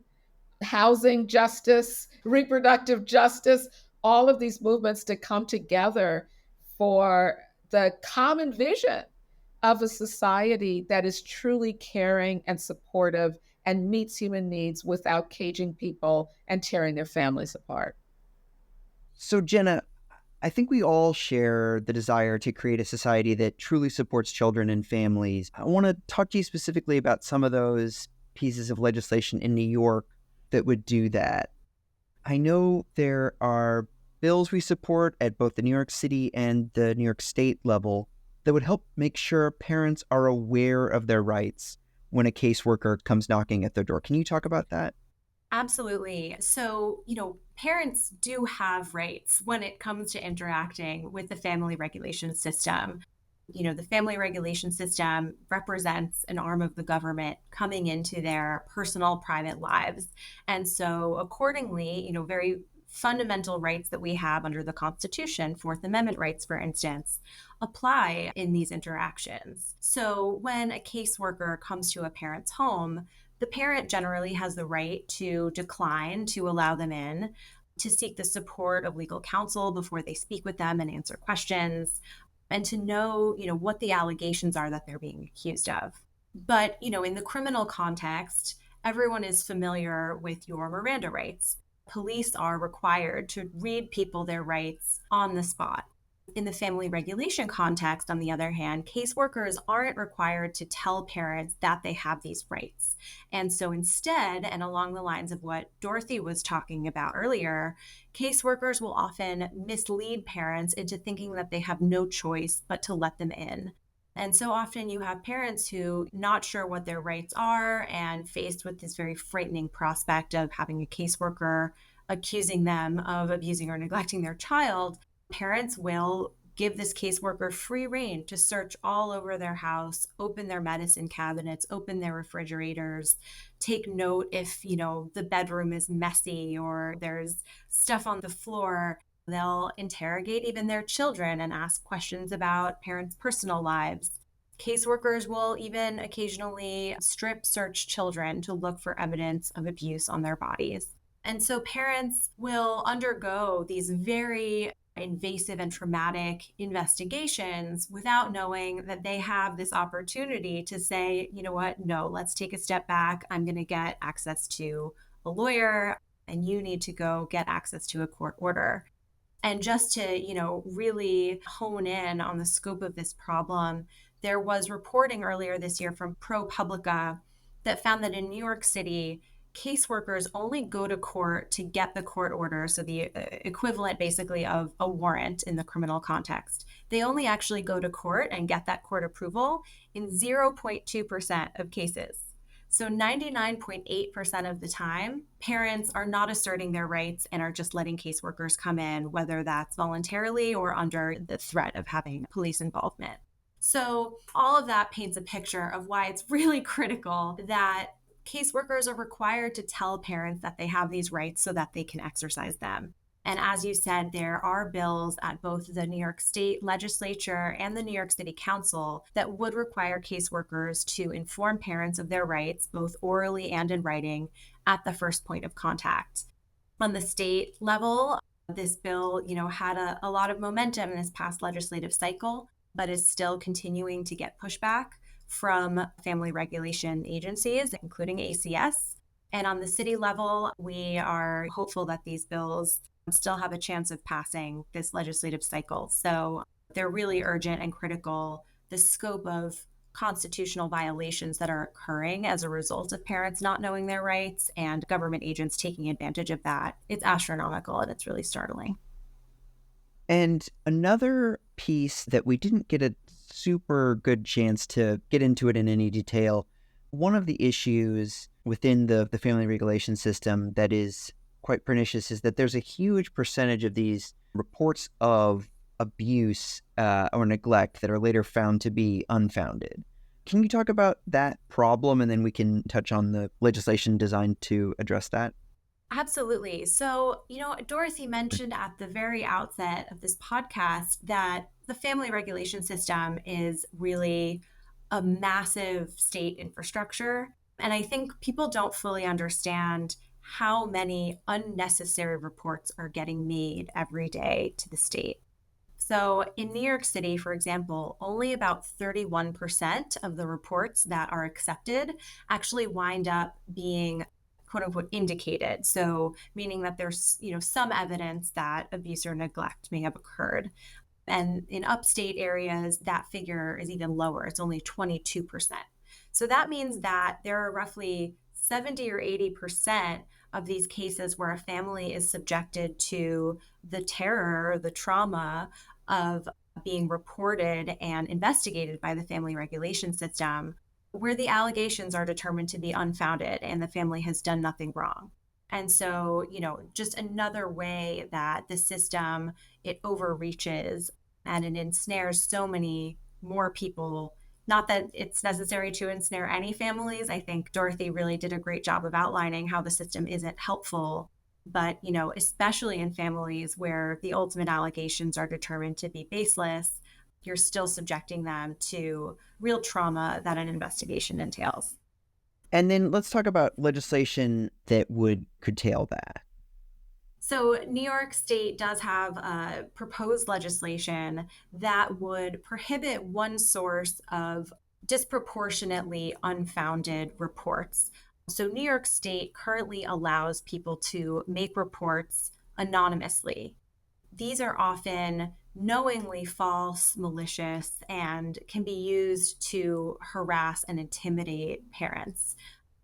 housing justice, reproductive justice, all of these movements to come together for the common vision of a society that is truly caring and supportive and meets human needs without caging people and tearing their families apart. So, Jenna, I think we all share the desire to create a society that truly supports children and families. I want to talk to you specifically about some of those pieces of legislation in New York that would do that. I know there are bills we support at both the New York City and the New York State level that would help make sure parents are aware of their rights when a caseworker comes knocking at their door. Can you talk about that? Absolutely. So, parents do have rights when it comes to interacting with the family regulation system. The family regulation system represents an arm of the government coming into their personal, private lives. And so accordingly, very fundamental rights that we have under the Constitution, Fourth Amendment rights, for instance, apply in these interactions. So when a caseworker comes to a parent's home, the parent generally has the right to decline to allow them in, to seek the support of legal counsel before they speak with them and answer questions, and to know, what the allegations are that they're being accused of. But, in the criminal context, everyone is familiar with your Miranda rights. Police are required to read people their rights on the spot. In the family regulation context, on the other hand, caseworkers aren't required to tell parents that they have these rights. And so instead, and along the lines of what Dorothy was talking about earlier, caseworkers will often mislead parents into thinking that they have no choice but to let them in. And so often you have parents who not sure what their rights are and faced with this very frightening prospect of having a caseworker accusing them of abusing or neglecting their child. Parents will give this caseworker free rein to search all over their house, open their medicine cabinets, open their refrigerators, take note if, the bedroom is messy or there's stuff on the floor. They'll interrogate even their children and ask questions about parents' personal lives. Caseworkers will even occasionally strip search children to look for evidence of abuse on their bodies. And so parents will undergo these very invasive and traumatic investigations without knowing that they have this opportunity to say, you know what, no, let's take a step back. I'm going to get access to a lawyer, and you need to go get access to a court order. And just to, really hone in on the scope of this problem, there was reporting earlier this year from ProPublica that found that in New York City, caseworkers only go to court to get the court order, so the equivalent basically of a warrant in the criminal context. They only actually go to court and get that court approval in 0.2% of cases. So 99.8% of the time, parents are not asserting their rights and are just letting caseworkers come in, whether that's voluntarily or under the threat of having police involvement. So all of that paints a picture of why it's really critical that caseworkers are required to tell parents that they have these rights so that they can exercise them. And as you said, there are bills at both the New York State Legislature and the New York City Council that would require caseworkers to inform parents of their rights, both orally and in writing, at the first point of contact. On the state level, this bill, had a lot of momentum in this past legislative cycle, but is still continuing to get pushback from family regulation agencies, including ACS. And on the city level, we are hopeful that these bills still have a chance of passing this legislative cycle. So they're really urgent and critical. The scope of constitutional violations that are occurring as a result of parents not knowing their rights and government agents taking advantage of that, it's astronomical and it's really startling. And another piece that we didn't get a super good chance to get into it in any detail, one of the issues within the family regulation system that is quite pernicious is that there's a huge percentage of these reports of abuse or neglect that are later found to be unfounded. Can you talk about that problem, and then we can touch on the legislation designed to address that? Absolutely. So, Dorothy mentioned at the very outset of this podcast that the family regulation system is really a massive state infrastructure. And I think people don't fully understand how many unnecessary reports are getting made every day to the state. So in New York City, for example, only about 31% of the reports that are accepted actually wind up being quote unquote indicated. So meaning that there's, some evidence that abuse or neglect may have occurred. And in upstate areas, that figure is even lower. It's only 22%. So that means that there are roughly 70 or 80% of these cases where a family is subjected to the terror, the trauma of being reported and investigated by the family regulation system, where the allegations are determined to be unfounded and the family has done nothing wrong. And so, just another way that the system, it overreaches and it ensnares so many more people. Not that it's necessary to ensnare any families. I think Dorothy really did a great job of outlining how the system isn't helpful. But, especially in families where the ultimate allegations are determined to be baseless, you're still subjecting them to real trauma that an investigation entails. And then let's talk about legislation that would curtail that. So New York State does have proposed legislation that would prohibit one source of disproportionately unfounded reports. So New York State currently allows people to make reports anonymously. These are often knowingly false, malicious, and can be used to harass and intimidate parents.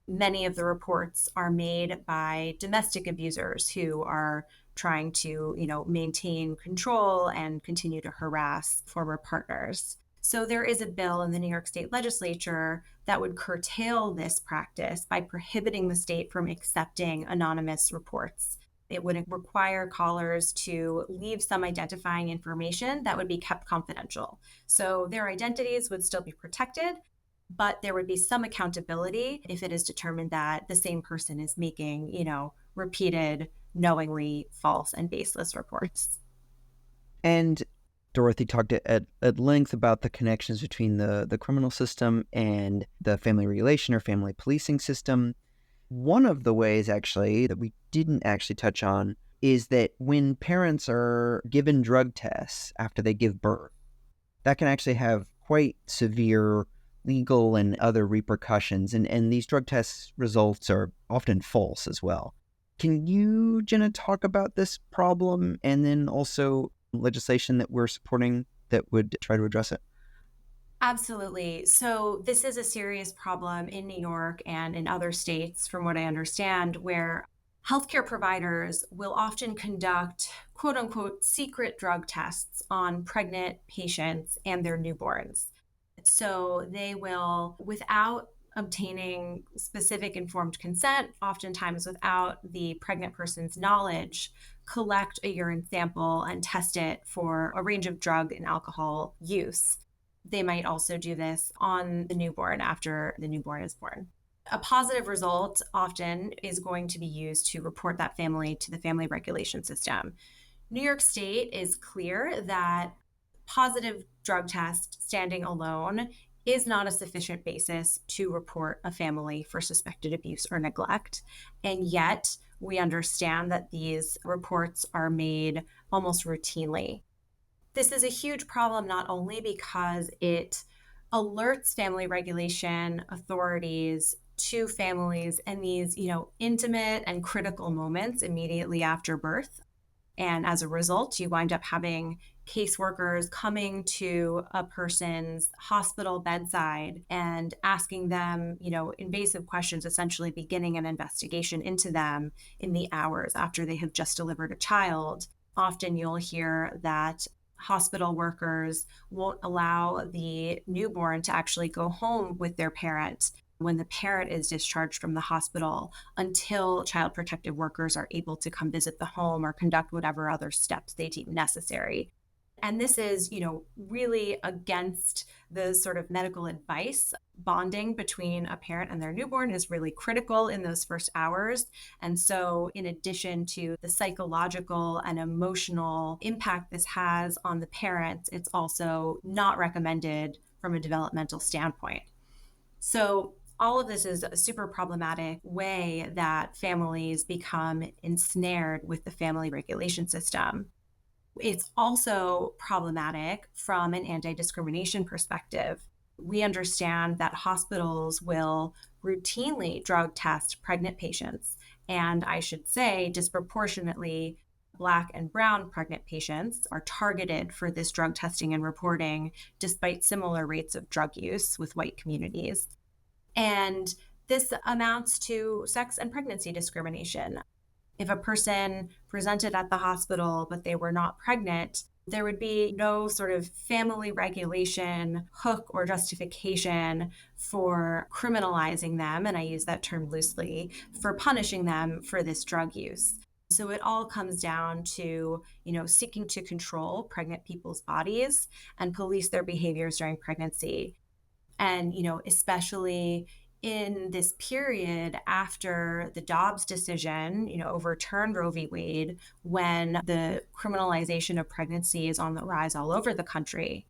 Many of the reports are made by domestic abusers who are trying to, maintain control and continue to harass former partners. So there is a bill in the New York State Legislature that would curtail this practice by prohibiting the state from accepting anonymous reports. It would require callers to leave some identifying information that would be kept confidential. So their identities would still be protected, but there would be some accountability if it is determined that the same person is making, repeated, knowingly false and baseless reports. And Dorothy talked at length about the connections between the criminal system and the family regulation or family policing system. One of the ways, actually, that we didn't actually touch on is that when parents are given drug tests after they give birth, that can actually have quite severe legal and other repercussions. And these drug test results are often false as well. Can you, Jenna, talk about this problem and then also legislation that we're supporting that would try to address it? Absolutely. So, this is a serious problem in New York and in other states, from what I understand, where healthcare providers will often conduct quote unquote secret drug tests on pregnant patients and their newborns. So, they will, without obtaining specific informed consent, oftentimes without the pregnant person's knowledge, collect a urine sample and test it for a range of drug and alcohol use. They might also do this on the newborn after the newborn is born. A positive result often is going to be used to report that family to the family regulation system. New York State is clear that positive drug test standing alone is not a sufficient basis to report a family for suspected abuse or neglect. And yet, we understand that these reports are made almost routinely. This is a huge problem not only because it alerts family regulation authorities to families in these, intimate and critical moments immediately after birth. And as a result, you wind up having caseworkers coming to a person's hospital bedside and asking them, invasive questions, essentially beginning an investigation into them in the hours after they have just delivered a child. Often you'll hear that hospital workers won't allow the newborn to actually go home with their parent when the parent is discharged from the hospital until child protective workers are able to come visit the home or conduct whatever other steps they deem necessary. And this is, really against the sort of medical advice. Bonding between a parent and their newborn is really critical in those first hours. And so, in addition to the psychological and emotional impact this has on the parents, it's also not recommended from a developmental standpoint. So, all of this is a super problematic way that families become ensnared with the family regulation system. It's also problematic from an anti-discrimination perspective. We understand that hospitals will routinely drug test pregnant patients, and I should say disproportionately Black and brown pregnant patients are targeted for this drug testing and reporting, despite similar rates of drug use with white communities. And this amounts to sex and pregnancy discrimination. If a person presented at the hospital but they were not pregnant, there would be no sort of family regulation hook or justification for criminalizing them, and I use that term loosely, for punishing them for this drug use. So it all comes down to, seeking to control pregnant people's bodies and police their behaviors during pregnancy. And, especially in this period after the Dobbs decision, overturned Roe v. Wade, when the criminalization of pregnancy is on the rise all over the country.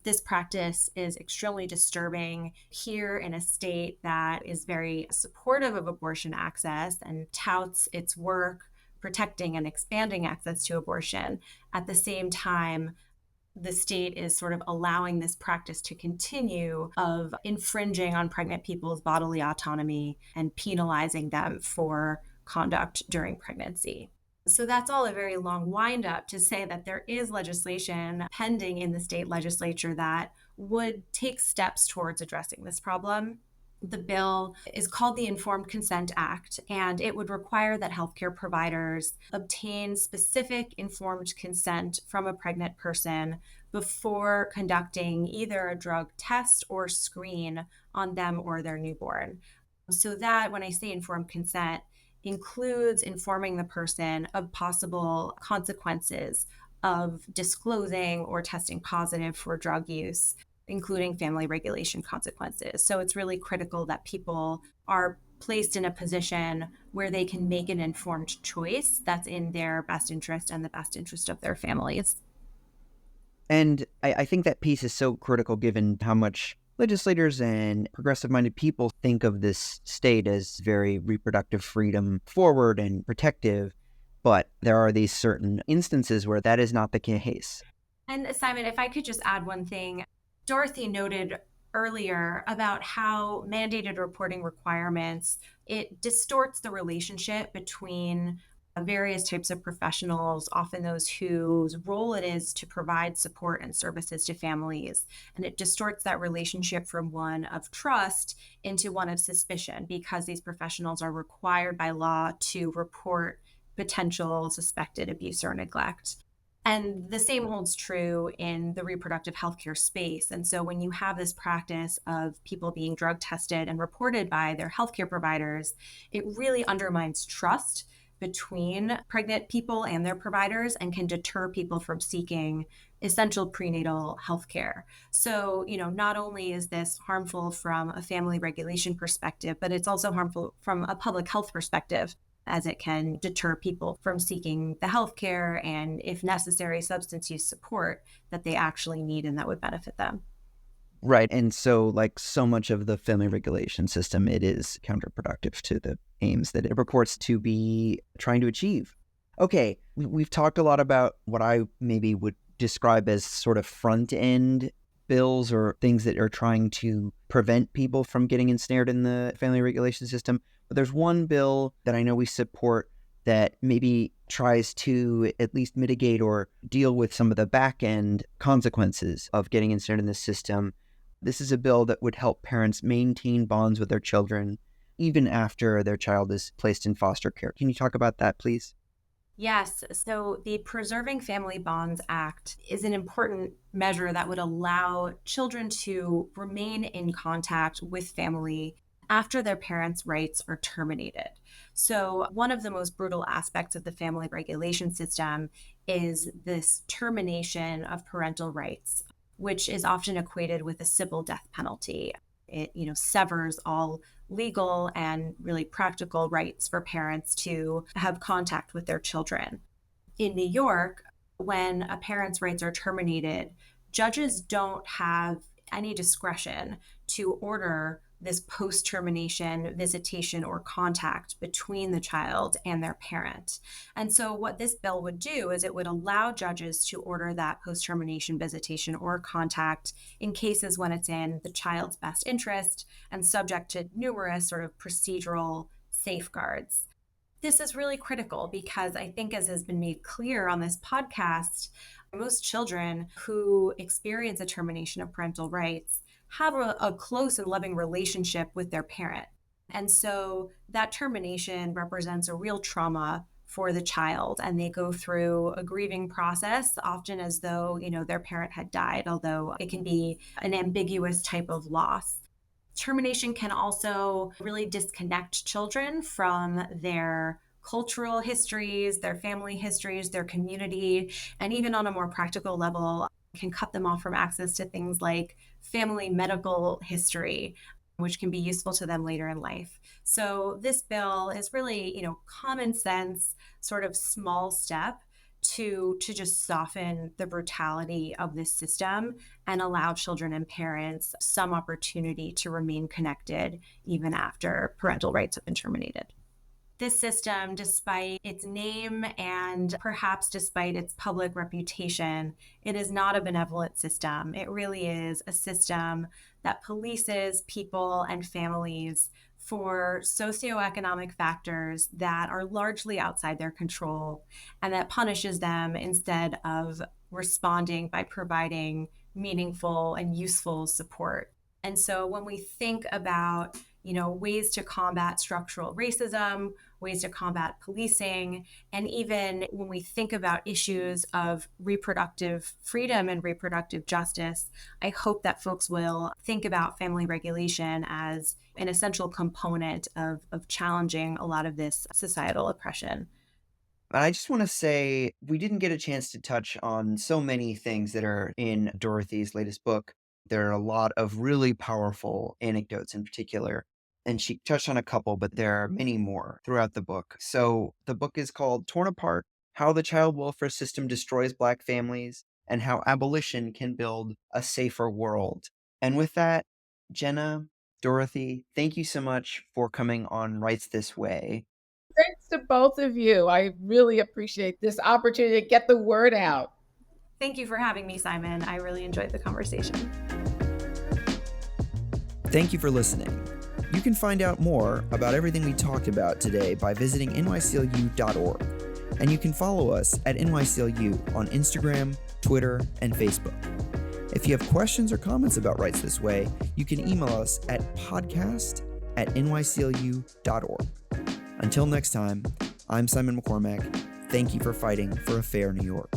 This practice is extremely disturbing here in a state that is very supportive of abortion access and touts its work protecting and expanding access to abortion. At the same time, the state is sort of allowing this practice to continue of infringing on pregnant people's bodily autonomy and penalizing them for conduct during pregnancy. So that's all a very long wind up to say that there is legislation pending in the state legislature that would take steps towards addressing this problem. The bill is called the Informed Consent Act, and it would require that healthcare providers obtain specific informed consent from a pregnant person before conducting either a drug test or screen on them or their newborn. So that, when I say informed consent, includes informing the person of possible consequences of disclosing or testing positive for drug use, including family regulation consequences. So it's really critical that people are placed in a position where they can make an informed choice that's in their best interest and the best interest of their families. And I think that piece is so critical given how much legislators and progressive-minded people think of this state as very reproductive freedom forward and protective. But there are these certain instances where that is not the case. And Simon, if I could just add one thing, Dorothy noted earlier about how mandated reporting requirements, it distorts the relationship between various types of professionals, often those whose role it is to provide support and services to families. And it distorts that relationship from one of trust into one of suspicion, because these professionals are required by law to report potential suspected abuse or neglect. And the same holds true in the reproductive healthcare space. And so when you have this practice of people being drug tested and reported by their healthcare providers, it really undermines trust between pregnant people and their providers and can deter people from seeking essential prenatal healthcare. So, not only is this harmful from a family regulation perspective, but it's also harmful from a public health perspective, as it can deter people from seeking the healthcare and, if necessary, substance use support that they actually need and that would benefit them. Right. And so, like so much of the family regulation system, it is counterproductive to the aims that it purports to be trying to achieve. Okay, we've talked a lot about what I maybe would describe as sort of front end bills or things that are trying to prevent people from getting ensnared in the family regulation system. But there's one bill that I know we support that maybe tries to at least mitigate or deal with some of the back end consequences of getting ensnared in the system. This is a bill that would help parents maintain bonds with their children even after their child is placed in foster care. Can you talk about that, please? Yes. So the Preserving Family Bonds Act is an important measure that would allow children to remain in contact with family after their parents' rights are terminated. So, one of the most brutal aspects of the family regulation system is this termination of parental rights, which is often equated with a civil death penalty. It, severs all legal and really practical rights for parents to have contact with their children. In New York, when a parent's rights are terminated, judges don't have any discretion to order this post-termination visitation or contact between the child and their parent. And so what this bill would do is it would allow judges to order that post-termination visitation or contact in cases when it's in the child's best interest and subject to numerous sort of procedural safeguards. This is really critical because I think, as has been made clear on this podcast, most children who experience a termination of parental rights have a close and loving relationship with their parent. And so that termination represents a real trauma for the child, and they go through a grieving process, often as though, their parent had died, although it can be an ambiguous type of loss. Termination can also really disconnect children from their cultural histories, their family histories, their community, and even on a more practical level, can cut them off from access to things like family medical history, which can be useful to them later in life. So this bill is really, common sense, sort of small step to just soften the brutality of this system and allow children and parents some opportunity to remain connected even after parental rights have been terminated. This system, despite its name and perhaps despite its public reputation, it is not a benevolent system. It really is a system that polices people and families for socioeconomic factors that are largely outside their control, and that punishes them instead of responding by providing meaningful and useful support. And so when we think about, ways to combat structural racism, ways to combat policing, and even when we think about issues of reproductive freedom and reproductive justice, I hope that folks will think about family regulation as an essential component of challenging a lot of this societal oppression. I just want to say we didn't get a chance to touch on so many things that are in Dorothy's latest book. There are a lot of really powerful anecdotes in particular, and she touched on a couple, but there are many more throughout the book. So the book is called Torn Apart: How the Child Welfare System Destroys Black Families and How Abolition Can Build a Safer World. And with that, Jenna, Dorothy, thank you so much for coming on Rights This Way. Thanks to both of you. I really appreciate this opportunity to get the word out. Thank you for having me, Simon. I really enjoyed the conversation. Thank you for listening. You can find out more about everything we talked about today by visiting NYCLU.org. And you can follow us at NYCLU on Instagram, Twitter, and Facebook. If you have questions or comments about Rights This Way, you can email us at podcast@nyclu.org. Until next time, I'm Simon McCormack. Thank you for fighting for a fair New York.